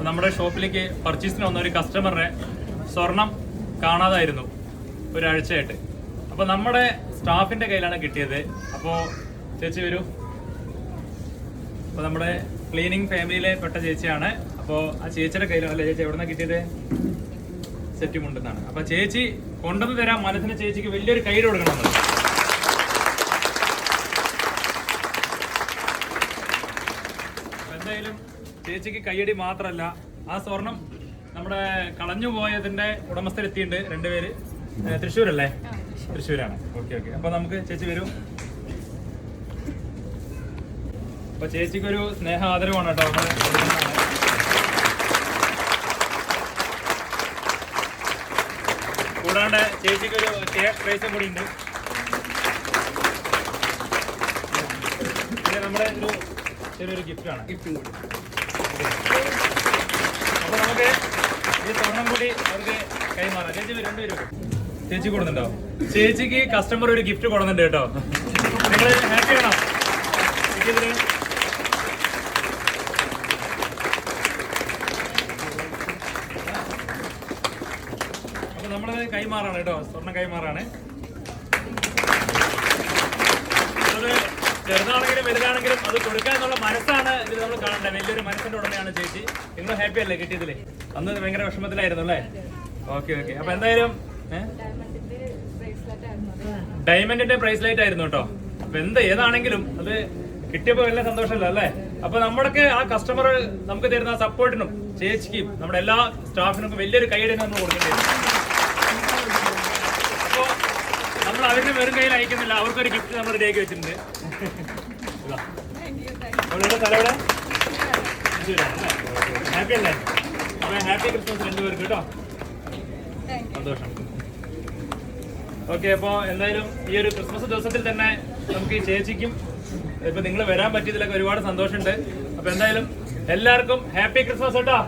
നമ്മുടെ ഷോപ്പിലേക്ക് പർച്ചേസിന് വന്ന ഒരു കസ്റ്റമറിനെ സ്വർണം കാണാതായിരുന്നു ഒരാഴ്ചയായിട്ട്. അപ്പോൾ നമ്മുടെ സ്റ്റാഫിന്റെ കയ്യിലാണ് കിട്ടിയത്. അപ്പോൾ ചേച്ചി വരൂ. അപ്പോൾ നമ്മുടെ ക്ലീനിങ് ഫാമിലിയിലെ പെട്ട ചേച്ചിയാണ്. അപ്പോൾ ആ ചേച്ചിയുടെ കയ്യിലാണ് അല്ലേ ചേച്ചി? എവിടെ നിന്നാണ് കിട്ടിയത്? സെറ്റുമുണ്ടെന്നാണ്. അപ്പോൾ ചേച്ചി കൊണ്ടുവന്ന് തരാൻ മനസ്സിന് ചേച്ചിക്ക് വലിയൊരു കൈ കൊടുക്കണം. എന്തായാലും ചേച്ചിക്ക് കയ്യടി മാത്രമല്ല, ആ സ്വർണം നമ്മുടെ കളഞ്ഞു പോയതിന്റെ ഉടമസ്ഥരെത്തിയിട്ടുണ്ട്. രണ്ടുപേര് തൃശ്ശൂരല്ലേ? തൃശ്ശൂരാണ്. Okay okay. അപ്പൊ നമുക്ക് ചേച്ചി വരും. അപ്പൊ ചേച്ചിക്കൊരു സ്നേഹ ആദരവാണ് കേട്ടോ. കൂടാണ്ട് ചേച്ചിക്കൊരു പ്രൈസും കൂടി ഉണ്ട്. നമ്മുടെ ഒരു ചെറിയൊരു ഗിഫ്റ്റാണ്. ഗിഫ്റ്റും കൂടി. അപ്പൊ നമുക്ക് ഈ സ്വർണം കൂടി അവർക്ക് കൈമാറാം. ചേച്ചി രണ്ടുപേരും ചേച്ചി കൊടുക്കുന്നുണ്ടോ? ചേച്ചിക്ക് കസ്റ്റമർ ഒരു ഗിഫ്റ്റ് കൊടുക്കുന്നുണ്ട് കേട്ടോ. നിങ്ങൾ ഹാപ്പി ആണോ? അപ്പൊ നമ്മളത് കൈമാറാണ് കേട്ടോ. സ്വർണം കൈമാറാണ്. അത് ചെറുതാണെങ്കിലും വലുതാണെങ്കിലും അത് കൊടുക്കുക എന്നുള്ള മനസ്സാണ് ഇത് നമ്മൾ കാണേണ്ടത്. വലിയൊരു മനസ്സിന്റെ ഉടമയാണ് ചേച്ചി. നിങ്ങൾ ഹാപ്പി അല്ലേ കിട്ടിയതില്? അന്ന് ഭയങ്കര വിഷമത്തിലായിരുന്നു അല്ലേ? Okay okay. അപ്പൊ എന്തായാലും ഡയമണ്ടിന്റെ ബ്രേസ്ലെറ്റ് ആയിരുന്നു കേട്ടോ. അപ്പൊ ഏതാണെങ്കിലും അത് കിട്ടിയപ്പോ വലിയ സന്തോഷമല്ല അല്ലേ? അപ്പൊ നമ്മുടെ ആ കസ്റ്റമർ നമുക്ക് തരുന്ന സപ്പോർട്ടിനും ചേച്ചിക്കും നമ്മുടെ എല്ലാ സ്റ്റാഫിനും വലിയൊരു കൈയടി നമ്മൾ കൊടുക്കേണ്ടി. അപ്പൊ നമ്മൾ അവരുടെ വെറും കയ്യിൽ അയക്കുന്നില്ല, അവർക്കൊരു ഗിഫ്റ്റ് നമ്മൾ റെഡിയാക്കി വെച്ചിട്ടുണ്ട്. ഹാപ്പി അല്ലേ? അപ്പൊ ഹാപ്പി ക്രിസ്മസ് രണ്ടുപേർക്ക് കേട്ടോ. സന്തോഷം. ഓക്കെ. അപ്പോൾ എന്തായാലും ഈ ഒരു ക്രിസ്മസ് ദിവസത്തിൽ തന്നെ നമുക്ക് ഈ ചേച്ചിക്കും ഇപ്പൊ നിങ്ങൾ വരാൻ പറ്റിയതിലൊക്കെ ഒരുപാട് സന്തോഷമുണ്ട്. അപ്പൊ എന്തായാലും എല്ലാവർക്കും ഹാപ്പി ക്രിസ്മസ് കേട്ടോ.